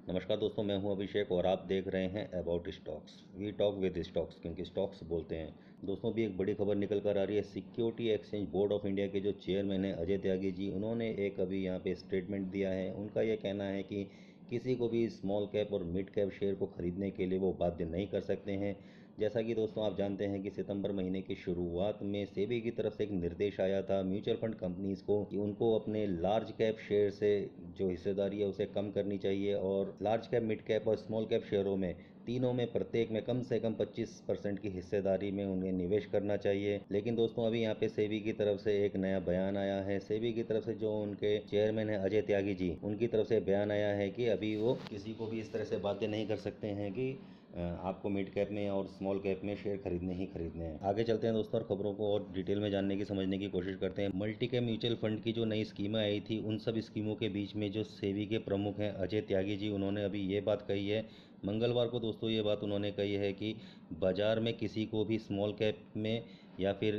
नमस्कार दोस्तों, मैं हूं अभिषेक और आप देख रहे हैं about stocks. We talk with stocks, क्योंकि स्टॉक्स बोलते हैं। दोस्तों, भी एक बड़ी खबर निकल कर आ रही है। Security Exchange Board of India के जो चेयरमैन हैं अजय त्यागी जी, उन्होंने एक अभी यहाँ पे स्टेटमेंट दिया है। उनका यह कहना है कि किसी को भी स्मॉल कैप और मिड कैप शेयर को खरीदने के लिए वो बाध्य नहीं कर सकते हैं। जैसा कि दोस्तों आप जानते हैं कि सितंबर महीने की शुरुआत में सेबी की तरफ से एक निर्देश आया था म्यूचुअल फंड कंपनीज को कि उनको अपने लार्ज कैप शेयर से जो हिस्सेदारी है उसे कम करनी चाहिए और लार्ज कैप, मिड कैप और स्मॉल कैप शेयरों में तीनों में प्रत्येक में कम से कम 25% की हिस्सेदारी में उन्हें निवेश करना चाहिए। लेकिन दोस्तों अभी यहाँ पे सेबी की तरफ से एक नया बयान आया है। सेबी की तरफ से जो उनके चेयरमैन है अजय त्यागी जी, उनकी तरफ से बयान आया है कि अभी वो किसी को भी इस तरह से बाध्य नहीं कर सकते हैं कि आपको मिड कैप में और स्मॉल कैप में शेयर खरीदने ही खरीदने हैं। आगे चलते हैं दोस्तों और खबरों को और डिटेल में जानने की, समझने की कोशिश करते हैं। मल्टी कैप म्यूचुअल फंड की जो नई स्कीमें आई थी, उन सब स्कीमों के बीच में जो सेबी के प्रमुख हैं अजय त्यागी जी, उन्होंने अभी ये बात कही है मंगलवार को। दोस्तों ये बात उन्होंने कही है कि बाजार में किसी को भी स्मॉल कैप में या फिर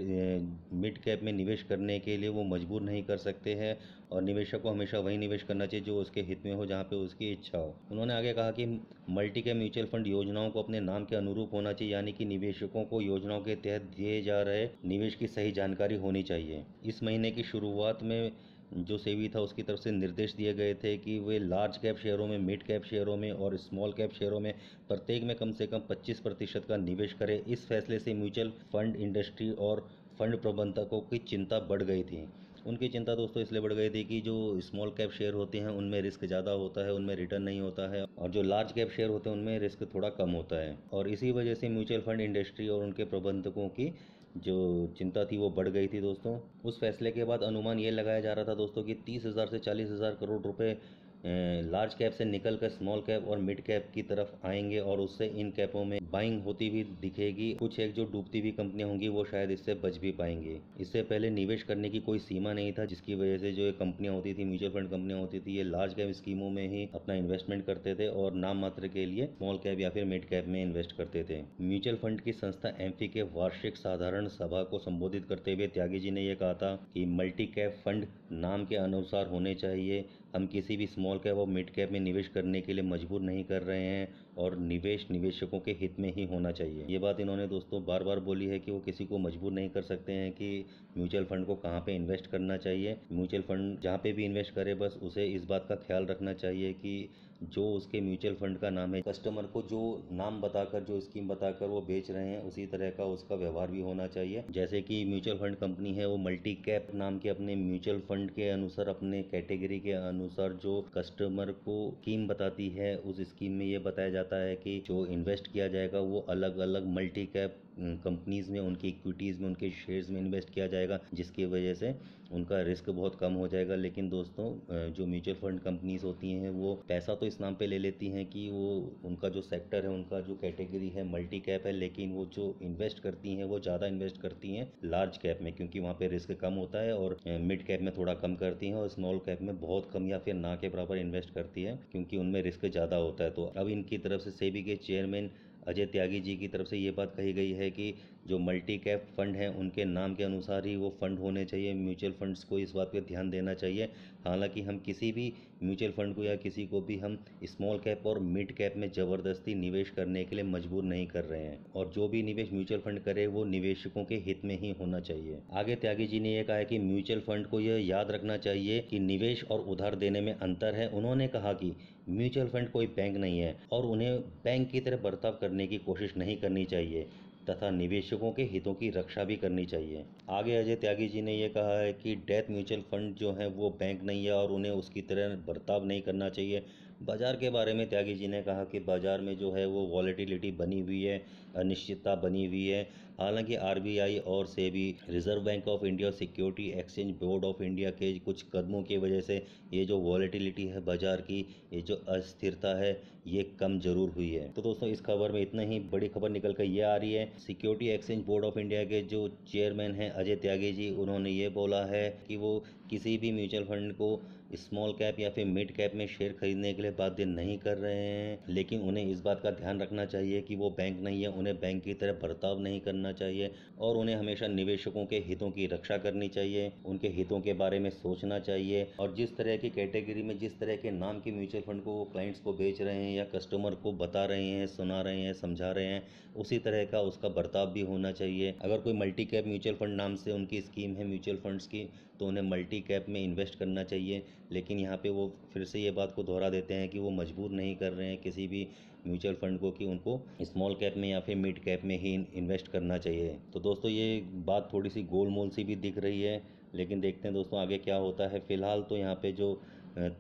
मिड कैप में निवेश करने के लिए वो मजबूर नहीं कर सकते हैं और निवेशक को हमेशा वही निवेश करना चाहिए जो उसके हित में हो, जहाँ पे उसकी इच्छा हो। उन्होंने आगे कहा कि मल्टी कैप म्यूचुअल फंड योजनाओं को अपने नाम के अनुरूप होना चाहिए, यानी कि निवेशकों को योजनाओं के तहत दिए जा रहे निवेश की सही जानकारी होनी चाहिए। इस महीने की शुरुआत में जो सेबी था उसकी तरफ से निर्देश दिए गए थे कि वे लार्ज कैप शेयरों में, मिड कैप शेयरों में और स्मॉल कैप शेयरों में प्रत्येक में कम से कम 25% का निवेश करें। इस फैसले से म्यूचुअल फंड इंडस्ट्री और फंड प्रबंधकों की चिंता बढ़ गई थी। उनकी चिंता दोस्तों इसलिए बढ़ गई थी कि जो स्मॉल कैप शेयर होते हैं उनमें रिस्क ज़्यादा होता है, उनमें रिटर्न नहीं होता है, और जो लार्ज कैप शेयर होते हैं उनमें रिस्क थोड़ा कम होता है। और इसी वजह से म्यूचुअल फंड इंडस्ट्री और उनके प्रबंधकों की जो चिंता थी वो बढ़ गई थी दोस्तों। उस फैसले के बाद अनुमान ये लगाया जा रहा था दोस्तों कि 30,000 से 40,000 करोड़ रुपए लार्ज कैप से निकलकर स्मॉल कैप और मिड कैप की तरफ आएंगे और उससे इन कैपों में बाइंग होती हुई दिखेगी। कुछ एक जो डूबती हुई कंपनियां होंगी वो शायद इससे बच भी पाएंगी। इससे पहले निवेश करने की कोई सीमा नहीं था, जिसकी वजह से जो कंपनियां होती थी, म्यूचुअल फंड कंपनियां होती थी, ये लार्ज कैप स्कीमों में ही अपना इन्वेस्टमेंट करते थे और नाम मात्र के लिए स्मॉल कैप या फिर मिड कैप में इन्वेस्ट करते थे। म्यूचुअल फंड की संस्था एम्फी के वार्षिक साधारण सभा को संबोधित करते हुए त्यागी जी ने यह कहा था कि मल्टी कैप फंड नाम के अनुसार होने चाहिए। हम किसी भी स्मॉल कैप और मिड कैप में निवेश करने के लिए मजबूर नहीं कर रहे हैं और निवेश निवेशकों के हित में ही होना चाहिए। ये बात इन्होंने दोस्तों बार बार बोली है कि वो किसी को मजबूर नहीं कर सकते हैं कि म्यूचुअल फंड को कहाँ पे इन्वेस्ट करना चाहिए। म्यूचुअल फंड जहाँ पे भी इन्वेस्ट करे, बस उसे इस बात का ख्याल रखना चाहिए कि जो उसके म्यूचुअल फंड का नाम है, कस्टमर को जो नाम बताकर, जो स्कीम बताकर वो बेच रहे हैं, उसी तरह का उसका व्यवहार भी होना चाहिए। जैसे कि म्यूचुअल फंड कंपनी है वो मल्टी कैप नाम के अपने म्यूचुअल फंड के अनुसार, अपने कैटेगरी के अनुसार जो कस्टमर को स्कीम बताती है, उस स्कीम में ये बताया जाता है कि जो इन्वेस्ट किया जाएगा वो अलग अलग मल्टी कैप कंपनीज में, उनकी इक्विटीज़ में, उनके शेयर्स में इन्वेस्ट किया जाएगा, जिसकी वजह से उनका रिस्क बहुत कम हो जाएगा। लेकिन दोस्तों जो म्यूचुअल फंड कंपनीज होती हैं वो पैसा तो इस नाम पे ले लेती हैं कि वो उनका जो सेक्टर है, उनका जो कैटेगरी है मल्टी कैप है, लेकिन वो जो इन्वेस्ट करती हैं वो ज़्यादा इन्वेस्ट करती हैं लार्ज कैप में, क्योंकि वहाँ पे रिस्क कम होता है, और मिड कैप में थोड़ा कम करती हैं और स्मॉल कैप में बहुत कम या फिर ना के बराबर इन्वेस्ट करती है, क्योंकि उनमें रिस्क ज़्यादा होता है। तो अब इनकी तरफ से सेबी के चेयरमैन अजय त्यागी जी की तरफ से ये बात कही गई है कि जो मल्टी कैप फंड हैं उनके नाम के अनुसार ही वो फंड होने चाहिए। म्यूचुअल फंड्स को इस बात पे ध्यान देना चाहिए। हालांकि हम किसी भी म्यूचुअल फंड को या किसी को भी हम स्मॉल कैप और मिड कैप में ज़बरदस्ती निवेश करने के लिए मजबूर नहीं कर रहे हैं, और जो भी निवेश म्यूचुअल फंड करे वो निवेशकों के हित में ही होना चाहिए। आगे त्यागी जी ने यह कहा है कि म्यूचुअल फंड को यह याद रखना चाहिए कि निवेश और उधार देने में अंतर है। उन्होंने कहा कि म्यूचुअल फंड कोई बैंक नहीं है और उन्हें बैंक की तरह बर्ताव करने की कोशिश नहीं करनी चाहिए तथा निवेशकों के हितों की रक्षा भी करनी चाहिए। आगे अजय त्यागी जी ने यह कहा है कि डेथ म्यूचुअल फंड जो है वो बैंक नहीं है और उन्हें उसकी तरह बर्ताव नहीं करना चाहिए। बाजार के बारे में त्यागी जी ने कहा कि बाजार में जो है वो वॉलेटिलिटी बनी हुई है, अनिश्चितता बनी हुई है। हालांकि आरबीआई और SEBI, Reserve Bank of India और Security Exchange Board of India के कुछ कदमों की वजह से ये जो वॉलेटिलिटी है बाजार की, ये जो अस्थिरता है, ये कम जरूर हुई है। तो दोस्तों इस खबर में इतना ही। बड़ी खबर निकल कर ये आ रही है, security Exchange Board of India के जो चेयरमैन हैं अजय त्यागी जी, उन्होंने ये बोला है कि वो किसी भी म्यूचुअल फंड को स्मॉल कैप या फिर मिड कैप में शेयर खरीदने के लिए बाध्य नहीं कर रहे हैं, लेकिन उन्हें इस बात का ध्यान रखना चाहिए कि वो बैंक नहीं है, उन्हें बैंक की तरह बर्ताव नहीं करना चाहिए और उन्हें हमेशा निवेशकों के हितों की रक्षा करनी चाहिए, उनके हितों के बारे में सोचना चाहिए। और जिस तरह की कैटेगरी में जिस तरह के नाम के म्यूचुअल फंड को वो क्लाइंट्स को बेच रहे हैं या कस्टमर को बता रहे हैं, सुना रहे हैं, समझा रहे हैं, उसी तरह का उसका बर्ताव भी होना चाहिए। अगर कोई मल्टी कैप म्यूचुअल फंड नाम से उनकी स्कीम है म्यूचुअल फंड्स की, तो उन्हें मल्टी कैप में इन्वेस्ट करना चाहिए। लेकिन यहाँ पे वो फिर से ये बात को दोहरा देते हैं कि वो मजबूर नहीं कर रहे हैं किसी भी म्यूचुअल फंड को कि उनको स्मॉल कैप में या फिर मिड कैप में ही इन्वेस्ट करना चाहिए। तो दोस्तों ये बात थोड़ी सी गोल मोल सी भी दिख रही है, लेकिन देखते हैं दोस्तों आगे क्या होता है। फिलहाल तो यहाँ पे जो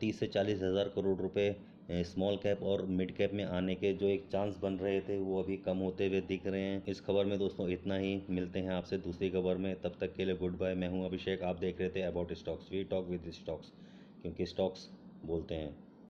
30 से 40 हज़ार करोड़ रुपए स्मॉल कैप और मिड कैप में आने के जो एक चांस बन रहे थे वो अभी कम होते हुए दिख रहे हैं। इस खबर में दोस्तों इतना ही, मिलते हैं आपसे दूसरी खबर में, तब तक के लिए गुड बाय। मैं हूं अभिषेक, आप देख रहे थे about stocks, we talk with stocks, क्योंकि स्टॉक्स बोलते हैं।